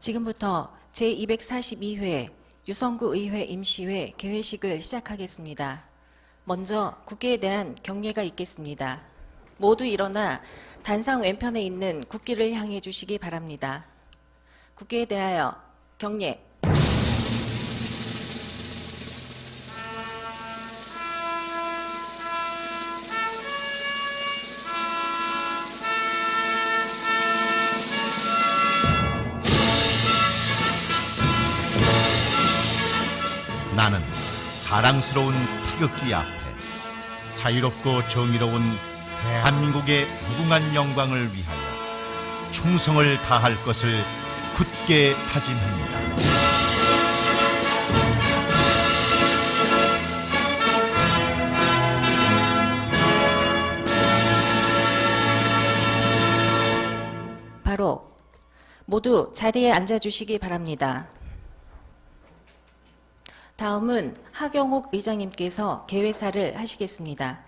지금부터 제242회 유성구 의회 임시회 개회식을 시작하겠습니다. 먼저 국기에 대한 경례가 있겠습니다. 모두 일어나 단상 왼편에 있는 국기를 향해 주시기 바랍니다. 국기에 대하여 경례. 나는 자랑스러운 태극기 앞에 자유롭고 정의로운 대한민국의 무궁한 영광을 위하여 충성을 다할 것을 굳게 다짐합니다. 바로 모두 자리에 앉아주시기 바랍니다. 다음은 하경옥 의장님께서 개회사를 하시겠습니다.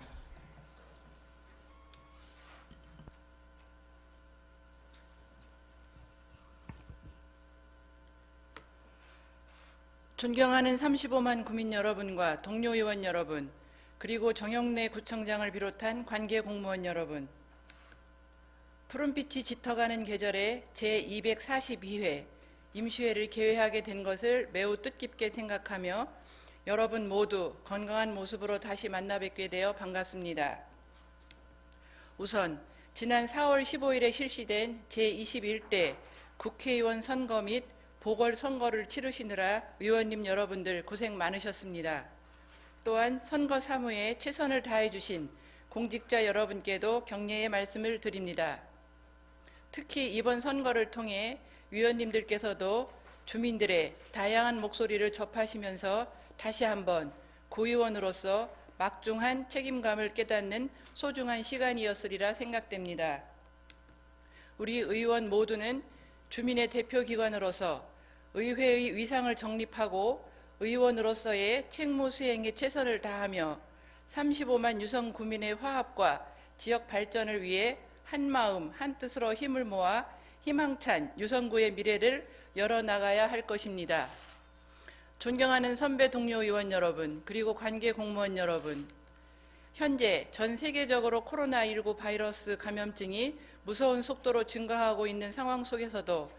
존경하는 35만 구민 여러분과 동료 의원 여러분, 그리고 정영래 구청장을 비롯한 관계 공무원 여러분, 푸른빛이 짙어가는 계절에 제242회 임시회를 개회하게 된 것을 매우 뜻깊게 생각하며 여러분 모두 건강한 모습으로 다시 만나 뵙게 되어 반갑습니다. 우선 지난 4월 15일에 실시된 제21대 국회의원 선거 및 보궐선거를 치르시느라 의원님 여러분들 고생 많으셨습니다. 또한 선거 사무에 최선을 다해 주신 공직자 여러분께도 격려의 말씀을 드립니다. 특히 이번 선거를 통해 위원님들께서도 주민들의 다양한 목소리를 접하시면서 다시 한번 구의원으로서 막중한 책임감을 깨닫는 소중한 시간이었으리라 생각됩니다. 우리 의원 모두는 주민의 대표기관으로서 의회의 위상을 정립하고 의원으로서의 책무 수행에 최선을 다하며 35만 유성 구민의 화합과 지역 발전을 위해 한마음 한뜻으로 힘을 모아 희망찬 유성구의 미래를 열어나가야 할 것입니다. 존경하는 선배 동료 의원 여러분, 그리고 관계 공무원 여러분, 현재 전 세계적으로 코로나19 바이러스 감염증이 무서운 속도로 증가하고 있는 상황 속에서도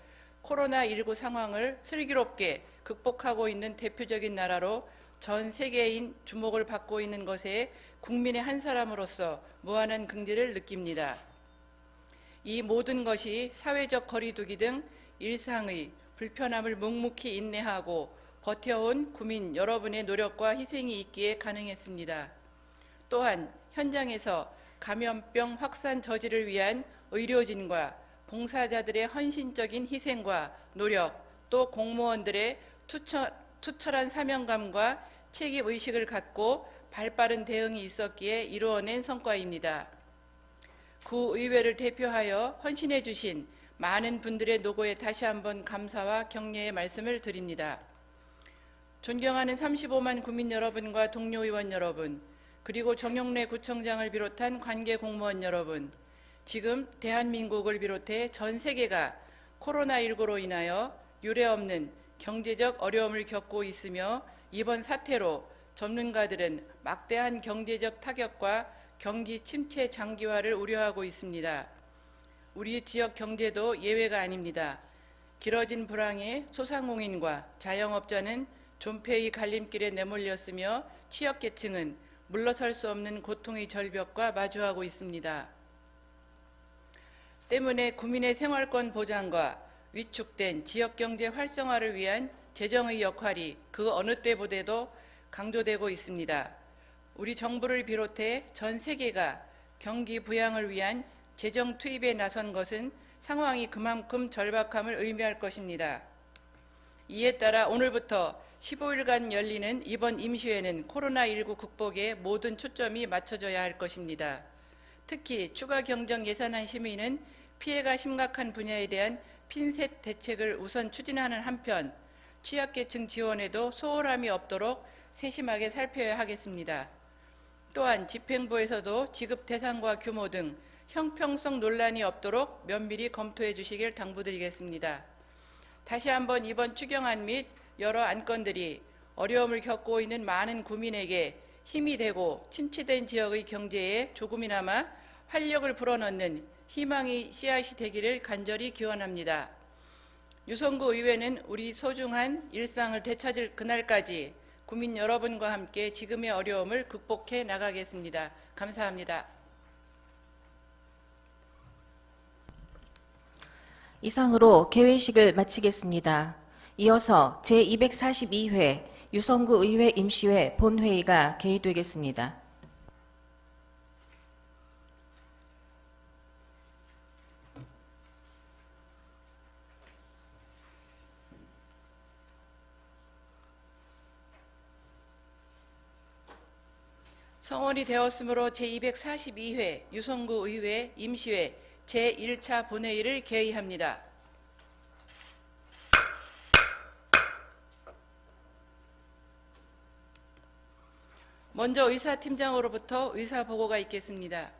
코로나19 상황을 슬기롭게 극복하고 있는 대표적인 나라로 전 세계인 주목을 받고 있는 것에 국민의 한 사람으로서 무한한 긍지를 느낍니다. 이 모든 것이 사회적 거리두기 등 일상의 불편함을 묵묵히 인내하고 버텨온 구민 여러분의 노력과 희생이 있기에 가능했습니다. 또한 현장에서 감염병 확산 저지를 위한 의료진과 봉사자들의 헌신적인 희생과 노력, 또 공무원들의 투철한 사명감과 책임의식을 갖고 발빠른 대응이 있었기에 이루어낸 성과입니다. 구의회를 대표하여 헌신해 주신 많은 분들의 노고에 다시 한번 감사와 격려의 말씀을 드립니다. 존경하는 35만 구민 여러분과 동료 의원 여러분, 그리고 정영래 구청장을 비롯한 관계 공무원 여러분, 지금 대한민국을 비롯해 전 세계가 코로나19로 인하여 유례없는 경제적 어려움을 겪고 있으며 이번 사태로 전문가들은 막대한 경제적 타격과 경기 침체 장기화를 우려하고 있습니다. 우리 지역 경제도 예외가 아닙니다. 길어진 불황에 소상공인과 자영업자는 존폐의 갈림길에 내몰렸으며 취약계층은 물러설 수 없는 고통의 절벽과 마주하고 있습니다. 때문에 구민의 생활권 보장과 위축된 지역경제 활성화를 위한 재정의 역할이 그 어느 때보다도 강조되고 있습니다. 우리 정부를 비롯해 전 세계가 경기 부양을 위한 재정 투입에 나선 것은 상황이 그만큼 절박함을 의미할 것입니다. 이에 따라 오늘부터 15일간 열리는 이번 임시회는 코로나19 극복에 모든 초점이 맞춰져야 할 것입니다. 특히 추가 경정 예산안 심의는 피해가 심각한 분야에 대한 핀셋 대책을 우선 추진하는 한편 취약계층 지원에도 소홀함이 없도록 세심하게 살펴야 하겠습니다. 또한 집행부에서도 지급 대상과 규모 등 형평성 논란이 없도록 면밀히 검토해 주시길 당부드리겠습니다. 다시 한번 이번 추경안 및 여러 안건들이 어려움을 겪고 있는 많은 구민에게 힘이 되고 침체된 지역의 경제에 조금이나마 활력을 불어넣는 희망의 씨앗이 되기를 간절히 기원합니다. 유성구 의회는 우리 소중한 일상을 되찾을 그날까지 구민 여러분과 함께 지금의 어려움을 극복해 나가겠습니다. 감사합니다. 이상으로 개회식을 마치겠습니다. 이어서 제242회 유성구 의회 임시회 본회의가 개의되겠습니다. 성원이 되었으므로 제242회 유성구 의회 임시회 제1차 본회의를 개의합니다. 먼저 의사팀장으로부터 의사보고가 있겠습니다.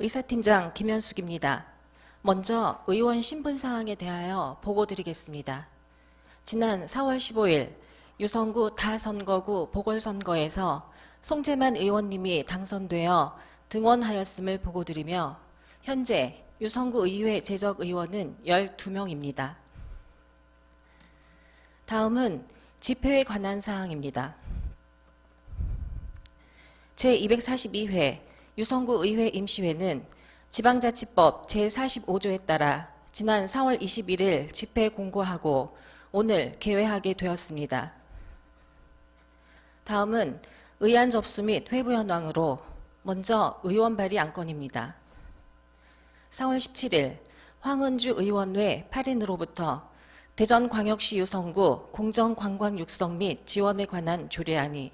의사팀장 김현숙입니다. 먼저 의원 신분 사항에 대하여 보고드리겠습니다. 지난 4월 15일 유성구 다선거구 보궐선거에서 송재만 의원님이 당선되어 등원하였음을 보고드리며 현재 유성구 의회 재적 의원은 12명입니다. 다음은 집회에 관한 사항입니다. 제242회 유성구 의회 임시회는 지방자치법 제45조에 따라 지난 4월 21일 집회 공고하고 오늘 개회하게 되었습니다. 다음은 의안 접수 및 회부 현황으로 먼저 의원 발의 안건입니다. 4월 17일 황은주 의원 외 8인으로부터 대전광역시 유성구 공정관광 육성 및 지원에 관한 조례안이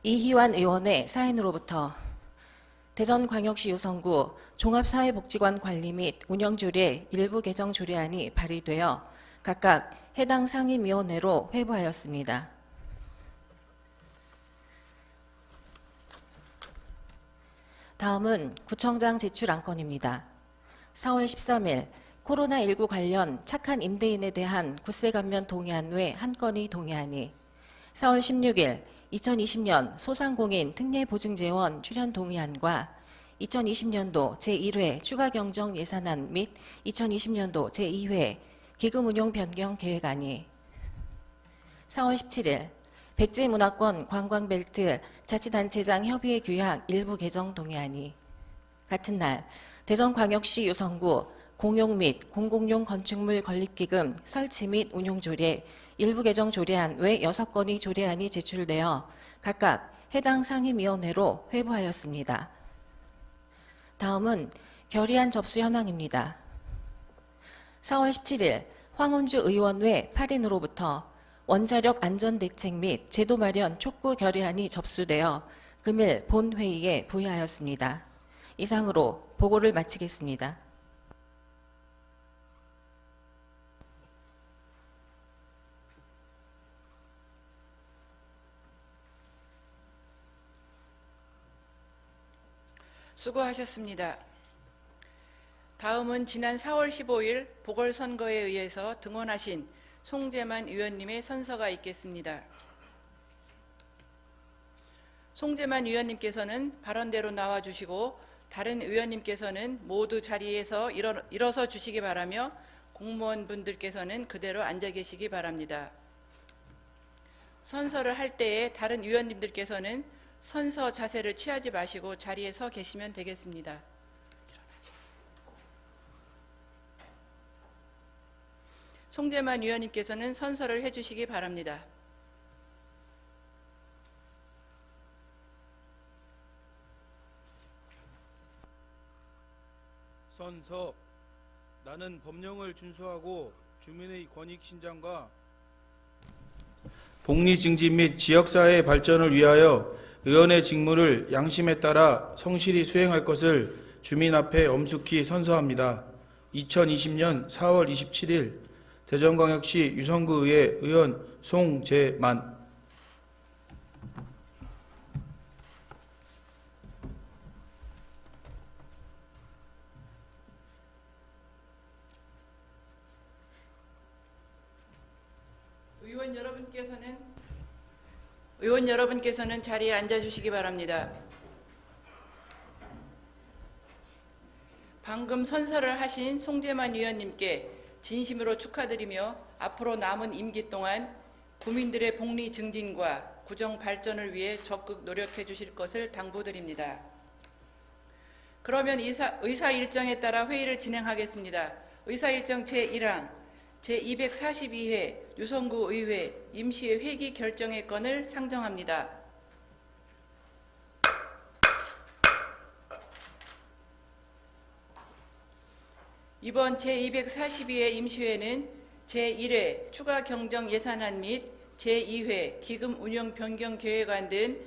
이희환 의원의 사인으로부터 대전광역시 유성구 종합사회복지관 관리 및 운영조례 일부 개정 조례안이 발의되어 각각 해당 상임위원회로 회부하였습니다. 다음은 구청장 제출 안건입니다. 4월 13일 코로나19 관련 착한 임대인에 대한 구세 감면 동의안 외 한 건이 동의안이 4월 16일 2020년 소상공인 특례보증재원 출연 동의안과 2020년도 제1회 추가경정 예산안 및 2020년도 제2회 기금운용 변경 계획안이 4월 17일 백제문화권 관광벨트 자치단체장 협의회 규약 일부 개정 동의안이 같은 날 대전광역시 유성구 공용 및 공공용 건축물 건립기금 설치 및 운용조례 일부 개정 조례안 외 6건의 조례안이 제출되어 각각 해당 상임위원회로 회부하였습니다. 다음은 결의안 접수 현황입니다. 4월 17일 황은주 의원 외 8인으로부터 원자력 안전대책 및 제도 마련 촉구 결의안이 접수되어 금일 본회의에 부의하였습니다. 이상으로 보고를 마치겠습니다. 수고하셨습니다. 다음은 지난 4월 15일 보궐선거에 의해서 등원하신 송재만 의원님의 선서가 있겠습니다. 송재만 의원님께서는 발언대로 나와주시고 다른 의원님께서는 모두 자리에서 일어서 주시기 바라며 공무원분들께서는 그대로 앉아 계시기 바랍니다. 선서를 할 때에 다른 의원님들께서는 선서 자세를 취하지 마시고 자리에 서 계시면 되겠습니다. 송재만 의원님께서는 선서를 해주시기 바랍니다. 선서. 나는 법령을 준수하고 주민의 권익 신장과 복리 증진 및 지역사회 발전을 위하여 의원의 직무를 양심에 따라 성실히 수행할 것을 주민 앞에 엄숙히 선서합니다. 2020년 4월 27일 대전광역시 유성구의회 의원 송재만. 의원 여러분께서는 자리에 앉아 주시기 바랍니다. 방금 선서를 하신 송재만 의원님께 진심으로 축하드리며 앞으로 남은 임기 동안 국민들의 복리 증진과 구정 발전을 위해 적극 노력해 주실 것을 당부드립니다. 그러면 의사 일정에 따라 회의를 진행하겠습니다. 의사 일정 제1항 제242회 유성구 의회 임시회 회기 결정의 건을 상정합니다. 이번 제242회 임시회는 제1회 추가 경정 예산안 및 제2회 기금 운영 변경 계획안 등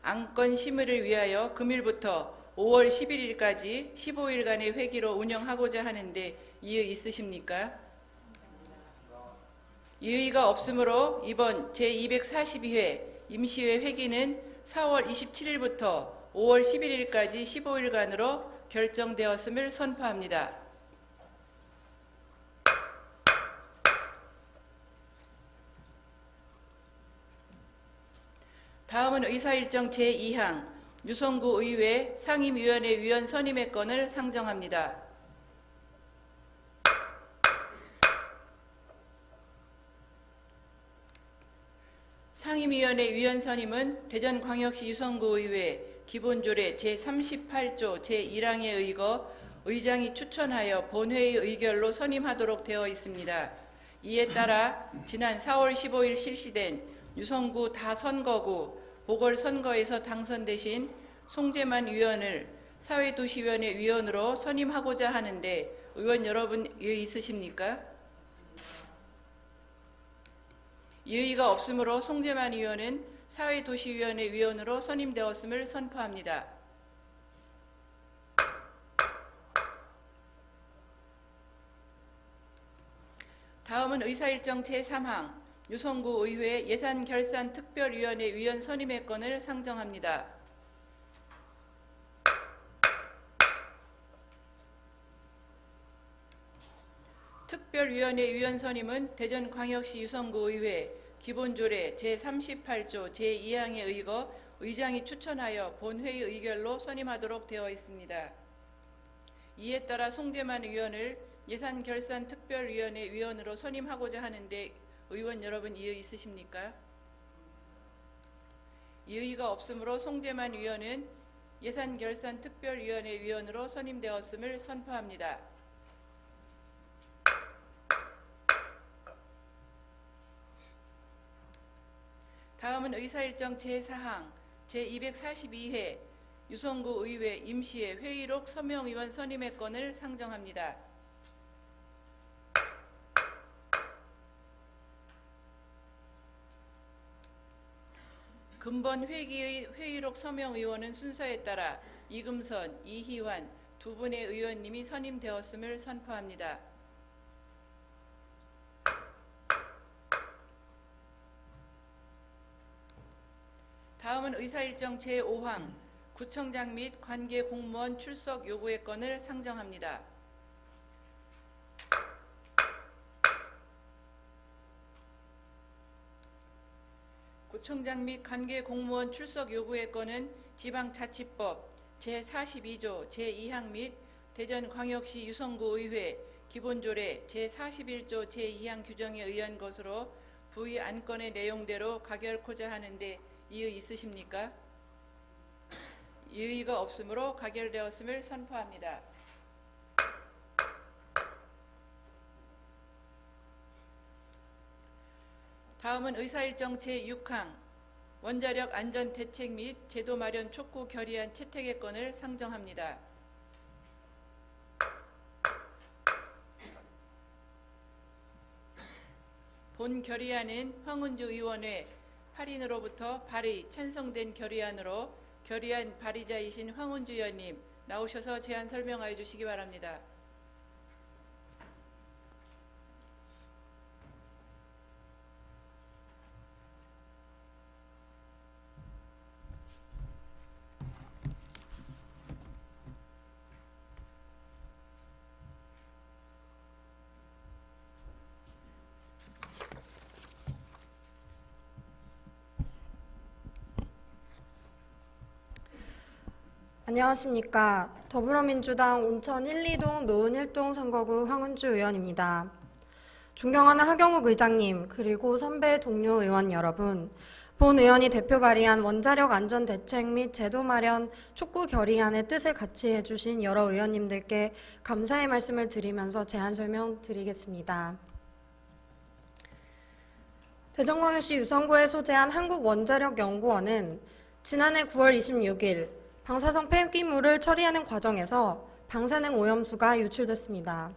안건 심의를 위하여 금일부터 5월 11일까지 15일간의 회기로 운영하고자 하는데 이의 있으십니까? 이의가 없으므로 이번 제242회 임시회 회기는 4월 27일부터 5월 11일까지 15일간으로 결정되었음을 선포합니다. 다음은 의사일정 제2항 유성구 의회 상임위원회 위원 선임의 건을 상정합니다. 상임위원회 위원 선임은 대전광역시 유성구의회 기본조례 제38조 제1항에 의거 의장이 추천하여 본회의 의결로 선임하도록 되어 있습니다. 이에 따라 지난 4월 15일 실시된 유성구 다선거구 보궐선거에서 당선되신 송재만 의원을 사회도시위원회 위원으로 선임하고자 하는데 의원 여러분 이의 있으십니까? 이의가 없으므로 송재만 의원은 사회도시위원회 위원으로 선임되었음을 선포합니다. 다음은 의사일정 제3항 유성구 의회 예산결산특별위원회 위원 선임의 건을 상정합니다. 특별위원회 위원 선임은 대전광역시 유성구의회 기본조례 제38조 제2항에 의거 의장이 추천하여 본회의 의결로 선임하도록 되어 있습니다. 이에 따라 송재만 의원을 예산결산특별위원회 위원으로 선임하고자 하는데 의원 여러분 이의 있으십니까? 이의가 없으므로 송재만 의원은 예산결산특별위원회 위원으로 선임되었음을 선포합니다. 다음은 의사일정 제4항 제242회 유성구 의회 임시회 회의록 서명의원 선임의 건을 상정합니다. 금번 회기의 회의록 서명의원은 순서에 따라 이금선, 이희환 두 분의 의원님이 선임되었음을 선포합니다. 다음은 의사일정 제5항 구청장 및 관계 공무원 출석 요구의 건을 상정합니다. 구청장 및 관계 공무원 출석 요구의 건은 지방자치법 제42조 제2항 및 대전광역시 유성구의회 기본조례 제41조 제2항 규정에 의한 것으로 부의 안건의 내용대로 가결코자 하는데 이의 있으십니까? 이의가 없으므로 가결되었음을 선포합니다. 다음은 의사일정 제6항 원자력 안전 대책 및 제도 마련 촉구 결의안 채택의 건을 상정합니다. 본 결의안은 황운주 의원의 발의인으로부터 발의 찬성된 결의안으로 결의안 발의자이신 황운주 의원님 나오셔서 제안 설명하여 주시기 바랍니다. 안녕하십니까. 더불어민주당 온천 1, 2동 노은 1동 선거구 황은주 의원입니다. 존경하는 하경욱 의장님, 그리고 선배 동료 의원 여러분, 본 의원이 대표 발의한 원자력 안전 대책 및 제도 마련 촉구 결의안의 뜻을 같이 해주신 여러 의원님들께 감사의 말씀을 드리면서 제안 설명 드리겠습니다. 대전광역시 유성구에 소재한 한국원자력연구원은 지난해 9월 26일 방사성 폐기물을 처리하는 과정에서 방사능 오염수가 유출됐습니다.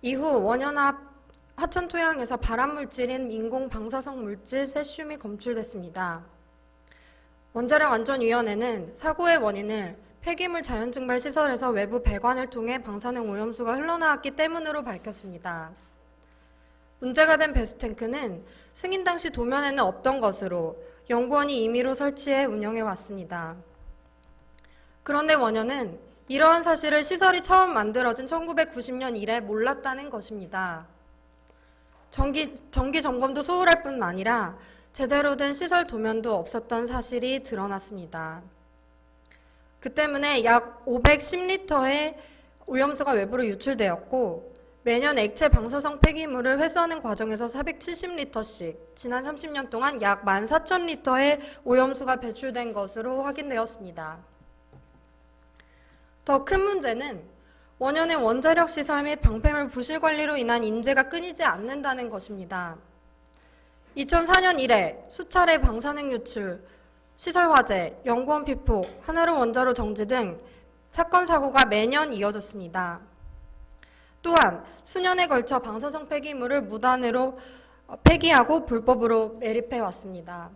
이후 원현 앞 하천 토양에서 발암물질인 인공 방사성 물질 세슘이 검출됐습니다. 원자력안전위원회는 사고의 원인을 폐기물 자연증발 시설에서 외부 배관을 통해 방사능 오염수가 흘러나왔기 때문으로 밝혔습니다. 문제가 된 배수탱크는 승인 당시 도면에는 없던 것으로 연구원이 임의로 설치해 운영해 왔습니다. 그런데 원현은 이러한 사실을 시설이 처음 만들어진 1990년 이래 몰랐다는 것입니다. 정기 점검도 소홀할 뿐 아니라 제대로 된 시설 도면도 없었던 사실이 드러났습니다. 그 때문에 약 510리터의 오염수가 외부로 유출되었고 매년 액체 방사성 폐기물을 회수하는 과정에서 470리터씩 지난 30년 동안 약 14,000리터의 오염수가 배출된 것으로 확인되었습니다. 더 큰 문제는 원현의 원자력 시설 및 방패물 부실 관리로 인한 인재가 끊이지 않는다는 것입니다. 2004년 이래 수차례 방사능 유출, 시설 화재, 연구원 피포, 한화로 원자로 정지 등 사건 사고가 매년 이어졌습니다. 또한 수년에 걸쳐 방사성 폐기물을 무단으로 폐기하고 불법으로 매립해 왔습니다.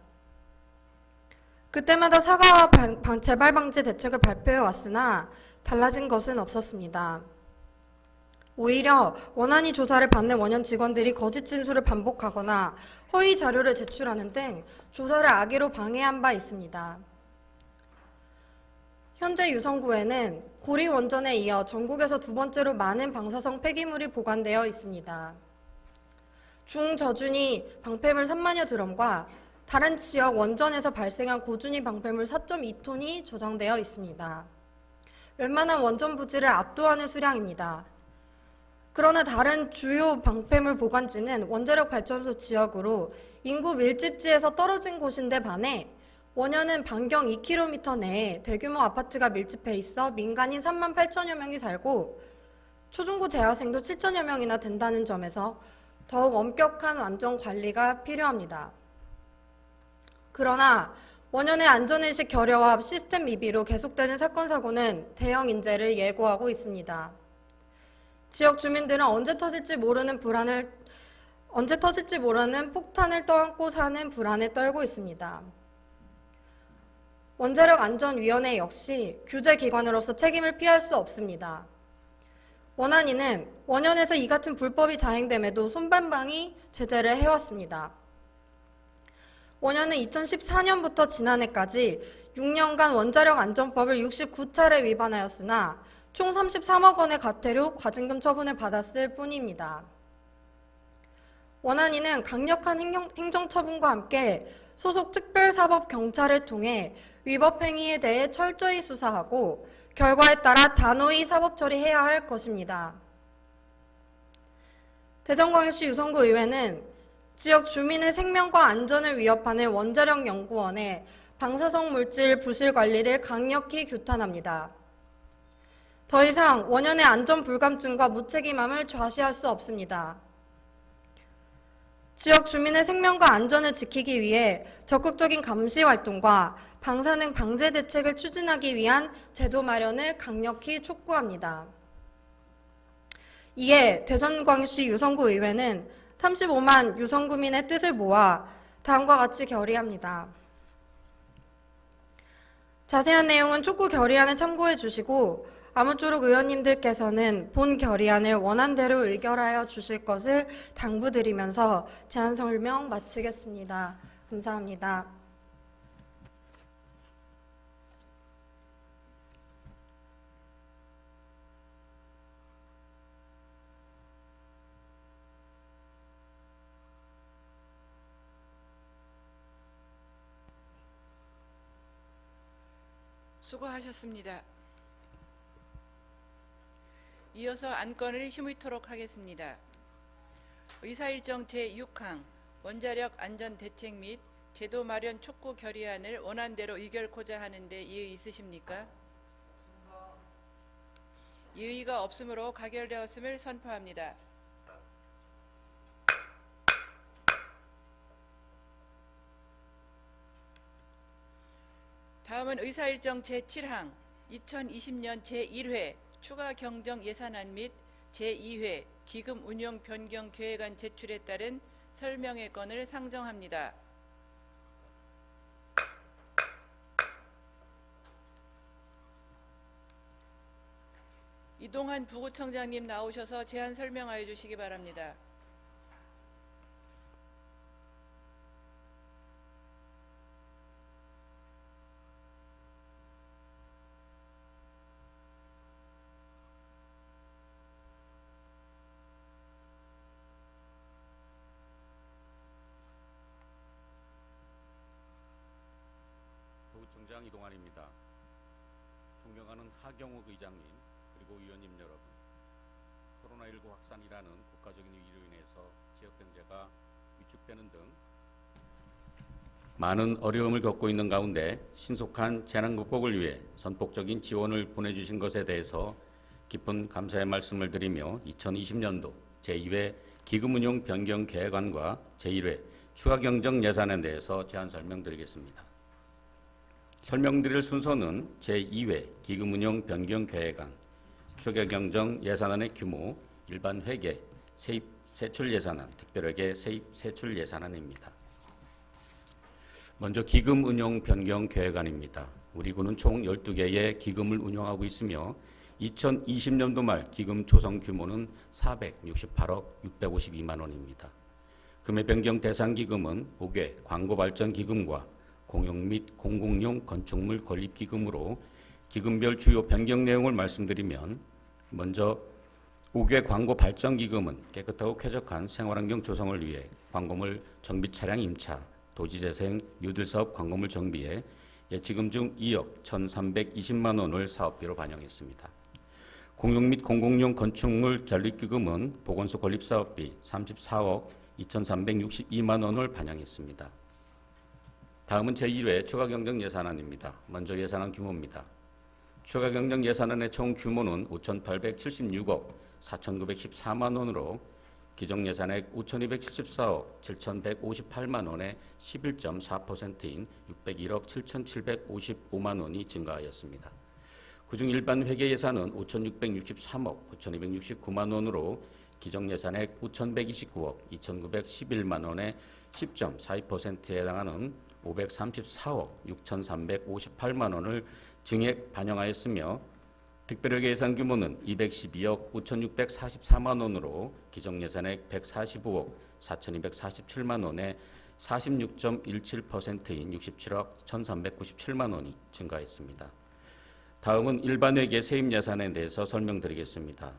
그때마다 사과와 재발 방지 대책을 발표해 왔으나 달라진 것은 없었습니다. 오히려 원안위 조사를 받는 원현 직원들이 거짓 진술을 반복하거나 허위 자료를 제출하는 등 조사를 악의로 방해한 바 있습니다. 현재 유성구에는 고리 원전에 이어 전국에서 두 번째로 많은 방사성 폐기물이 보관되어 있습니다. 중저준위 방패물 3만여 드럼과 다른 지역 원전에서 발생한 고준위 방패물 4.2톤이 저장되어 있습니다. 웬만한 원전 부지를 압도하는 수량입니다. 그러나 다른 주요 방패물 보관지는 원자력 발전소 지역으로 인구 밀집지에서 떨어진 곳인데 반해 원현은 반경 2km 내에 대규모 아파트가 밀집해 있어 민간인 3만 8천여 명이 살고 초중고 재학생도 7천여 명이나 된다는 점에서 더욱 엄격한 안전 관리가 필요합니다. 그러나 원현의 안전의식 결여와 시스템 미비로 계속되는 사건 사고는 대형 인재를 예고하고 있습니다. 지역 주민들은 언제 터질지 모르는 폭탄을 떠안고 사는 불안에 떨고 있습니다. 원자력안전위원회 역시 규제기관으로서 책임을 피할 수 없습니다. 원안위는 원현에서 이 같은 불법이 자행됨에도 손반방히 제재를 해왔습니다. 원현은 2014년부터 지난해까지 6년간 원자력안전법을 69차례 위반하였으나 총 33억 원의 과태료, 과징금 처분을 받았을 뿐입니다. 원안위는 강력한 행정처분과 함께 소속 특별사법경찰을 통해 위법 행위에 대해 철저히 수사하고 결과에 따라 단호히 사법 처리해야 할 것입니다. 대전광역시 유성구의회는 지역 주민의 생명과 안전을 위협하는 원자력연구원의 방사성 물질 부실 관리를 강력히 규탄합니다. 더 이상 원현의 안전 불감증과 무책임함을 좌시할 수 없습니다. 지역 주민의 생명과 안전을 지키기 위해 적극적인 감시 활동과 방사능 방제 대책을 추진하기 위한 제도 마련을 강력히 촉구합니다. 이에 대전광역시 유성구의회는 35만 유성구민의 뜻을 모아 다음과 같이 결의합니다. 자세한 내용은 촉구 결의안을 참고해 주시고 아무쪼록 의원님들께서는 본 결의안을 원안대로 의결하여 주실 것을 당부드리면서 제안 설명 마치겠습니다. 감사합니다. 수고하셨습니다. 이어서 안건을 심의토록 하겠습니다. 의사일정 제6항 원자력 안전대책 및 제도 마련 촉구 결의안을 원안대로 의결코자 하는데 이의 있으십니까? 이의가 없으므로 가결되었음을 선포합니다. 다음은 의사일정 제7항 2020년 제1회 추가 경정 예산안 및 제2회 기금 운용 변경 계획안 제출에 따른 설명의 건을 상정합니다. 이동환 부구청장님 나오셔서 제안 설명하여 주시기 바랍니다. 부구청장 이동환입니다. 존경하는 하경욱 의장님 그리고 위원님 여러분, 코로나19 확산이라는 국가적인 위기로 인해서 지역경제가 위축되는 등 많은 어려움을 겪고 있는 가운데 신속한 재난 극복을 위해 전폭적인 지원을 보내주신 것에 대해서 깊은 감사의 말씀을 드리며 2020년도 제2회 기금운용 변경 계획안과 제1회 추가 경정 예산에 대해서 제안 설명드리겠습니다. 설명드릴 순서는 제2회 기금운용 변경 계획안, 추가 경정 예산안의 규모, 일반 회계, 세입 세출 예산안, 특별회계 세입 세출 예산안입니다. 먼저 기금운용 변경 계획안입니다. 우리 군은 총 12개의 기금을 운영하고 있으며 2020년도 말 기금 조성 규모는 468억 652만 원입니다. 금액 변경 대상 기금은 5개 광고발전기금과 공용 및 공공용 건축물 건립기금으로 기금별 주요 변경 내용을 말씀드리면, 먼저 5개 광고발전기금은 깨끗하고 쾌적한 생활환경 조성을 위해 광고물 정비 차량 임차, 도지재생, 뉴딜사업 광고물 정비에 예치금 중 2억 1,320만 원을 사업비로 반영했습니다. 공용 및 공공용 건축물 건립기금은 보건소 건립사업비 34억 2,362만 원을 반영했습니다. 다음은 제1회 추가경정 예산안입니다. 먼저 예산안 규모입니다. 추가경정 예산안의 총 규모는 5,876억 4,914만 원으로 기정예산액 5,274억 7,158만 원의 11.4%인 601억 7,755만 원이 증가하였습니다. 그중 일반 회계 예산은 5,663억 9,269만 원으로 기정예산액 5,129억 2,911만 원의 10.42%에 해당하는 534억 6,358만 원을 증액 반영하였으며, 특별회계 예산 규모는 212억 5,644만 원으로 기정예산액 145억 4,247만 원의 46.17%인 67억 1,397만 원이 증가했습니다. 다음은 일반회계 세입예산에 대해서 설명드리겠습니다.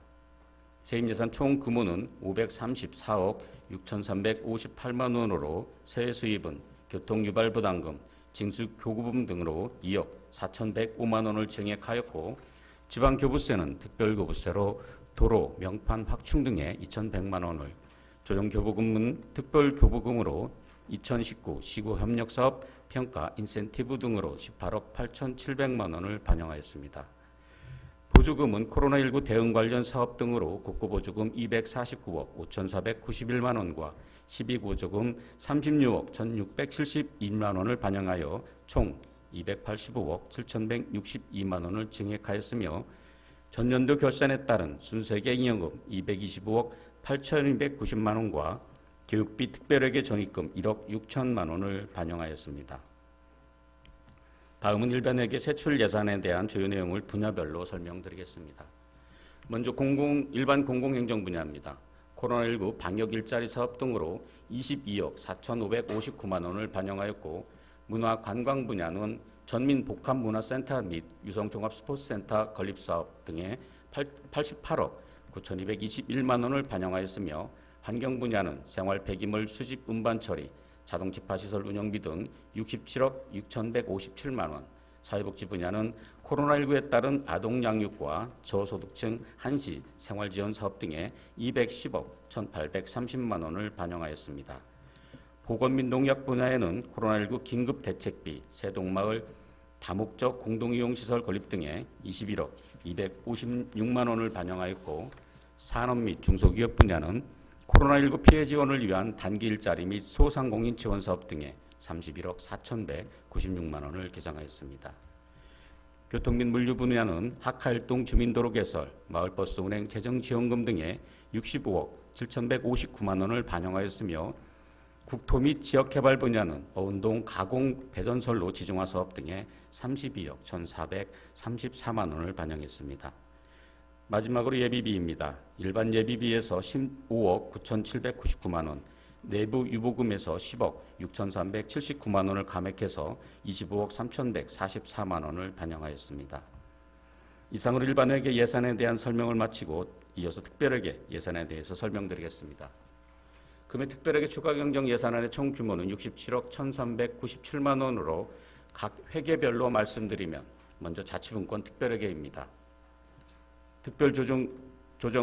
세입예산 총 규모는 534억 6,358만 원으로 세외 수입은 교통유발부담금, 징수교부금 등으로 2억 4,105만 원을 증액하였고, 지방교부세는 특별교부세로 도로, 명판 확충 등에 2,100만 원을, 조정교부금은 특별교부금으로 2019 시구협력사업 평가 인센티브 등으로 18억 8,700만 원을 반영하였습니다. 보조금은 코로나19 대응 관련 사업 등으로 국고보조금 249억 5,491만 원과 시비보조금 36억 1,672만 원을 반영하여 총 285억 7,162만 원을 증액하였으며, 전년도 결산에 따른 순세계 잉여금 225억 8,290만 원과 교육비 특별회계 적립금 1억 6천만 원을 반영하였습니다. 다음은 일반회계 세출 예산에 대한 주요 내용을 분야별로 설명드리겠습니다. 먼저 일반 공공행정 분야입니다. 코로나19 방역 일자리 사업 등으로 22억 4,559만 원을 반영하였고, 문화관광 분야는 전민복합문화센터 및 유성종합스포츠센터 건립사업 등에 88억 9,221만 원을 반영하였으며, 환경 분야는 생활 폐기물 수집 운반 처리, 자동 집합시설 운영비 등 67억 6,157만 원, 사회복지 분야는 코로나19에 따른 아동 양육과 저소득층 한시 생활지원 사업 등에 210억 1,830만 원을 반영하였습니다. 보건민농약 분야에는 코로나19 긴급대책비, 새동마을 다목적 공동이용시설 건립 등에 21억 256만 원을 반영하였고, 산업 및 중소기업 분야는 코로나19 피해 지원을 위한 단기 일자리 및 소상공인 지원 사업 등에 31억 4,196만 원을 계상하였습니다. 교통 및 물류 분야는 하카일동 주민도로 개설, 마을버스 운행 재정지원금 등에 65억 7,159만 원을 반영하였으며, 국토 및 지역개발 분야는 어운동 가공 배전선로 지중화 사업 등에 32억 1,434만 원을 반영했습니다. 마지막으로 예비비입니다. 일반 예비비에서 15억 9,799만 원, 내부 유보금에서 10억 6,379만 원을 감액해서 25억 3,144만 원을 반영하였습니다. 이상으로 일반회계 예산에 대한 설명을 마치고 이어서 특별회계 예산에 대해서 설명드리겠습니다. 금해 특별회계 추가 경정 예산안의 총 규모는 67억 1,397만 원으로 각 회계별로 말씀드리면, 먼저 자치분권 특별회계입니다. 특별조정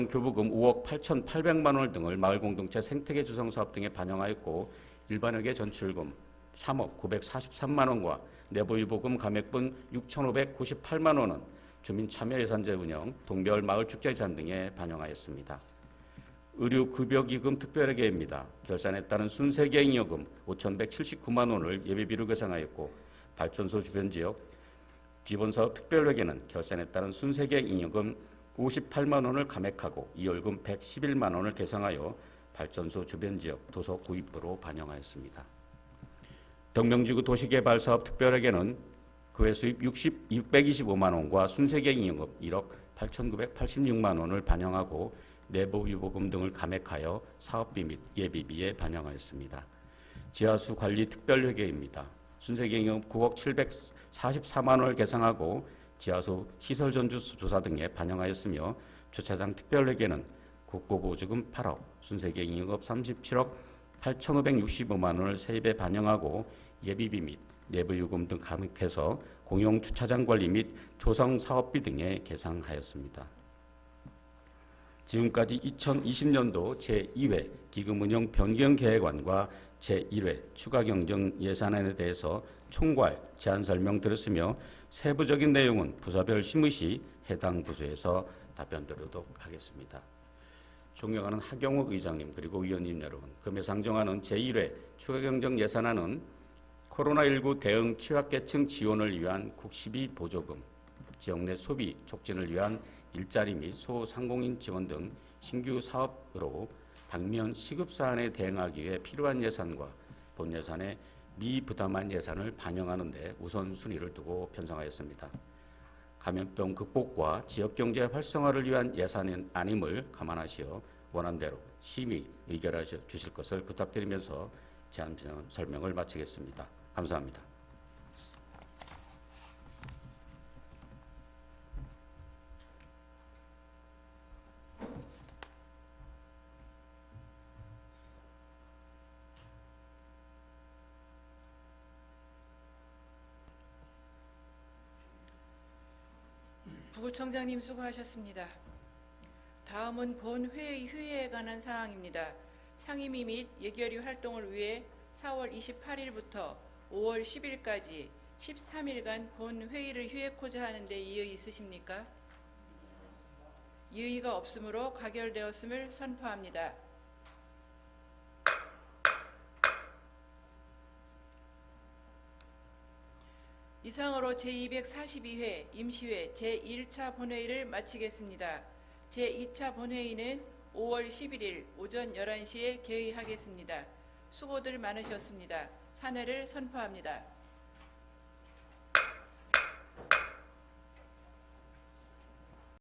교부금 5억 8,800만 원 등을 마을공동체 생태계 조성사업 등에 반영하였고, 일반회계 전출금 3억 943만 원과 내부유보금 감액분 6,598만 원은 주민참여예산제 운영, 동별 마을축제예산 등에 반영하였습니다. 의료급여기금 특별회계입니다. 결산에 따른 순세계잉여금 5,179만 원을 예비비로 계상하였고, 발전소 주변지역 기본사업 특별회계는 결산에 따른 순세계잉여금 58만 원을 감액하고 이월금 111만 원을 계상하여 발전소 주변지역 도서 구입부로 반영하였습니다. 덕명지구 도시개발사업 특별회계는 그 수입 625만 원과 순세계잉여금 1억 8,986만 원을 반영하고 내부 유보금 등을 감액하여 사업비 및 예비비에 반영하였습니다. 지하수 관리 특별회계입니다. 순세계잉여금 9억 744만 원을 계상하고 지하수 시설 전주 조사 등에 반영하였으며, 주차장 특별회계는 국고보조금 8억, 순세계잉여금 37억 8,565만 원을 세입에 반영하고 예비비 및 내부유금 등 감액해서 공용주차장 관리 및 조성사업비 등에 계상하였습니다. 지금까지 2020년도 제2회 기금운용 변경계획안과 제1회 추가경정 예산안에 대해서 총괄 제안 설명 드렸으며, 세부적인 내용은 부서별 심의 시 해당 부서에서 답변 드리도록 하겠습니다. 존경하는 하경욱 의장님 그리고 위원님 여러분, 금해 상정하는 제1회 추가경정 예산안은 코로나19 대응 취약계층 지원을 위한 국시비 보조금, 지역 내 소비 촉진을 위한 일자리 및 소상공인 지원 등 신규 사업으로 당면 시급 사안에 대응하기 위해 필요한 예산과 본 예산의 미부담한 예산을 반영하는 데 우선순위를 두고 편성하였습니다. 감염병 극복과 지역경제 활성화를 위한 예산안임을 감안하시어 원안대로 심의 의결하여 주실 것을 부탁드리면서 제안 설명을 마치겠습니다. 감사합니다. 부구청장님 수고하셨습니다. 다음은 본 회의 휴회에 관한 사항입니다. 상임위 및 예결위 활동을 위해 4월 28일부터 5월 10일까지 13일간 본 회의를 휴회코자 하는데 이의 있으십니까? 이의가 없으므로 가결되었음을 선포합니다. 이상으로 제242회 임시회 제1차 본회의를 마치겠습니다. 제2차 본회의는 5월 11일 오전 11시에 개의하겠습니다. 수고들 많으셨습니다. 산회를 선포합니다.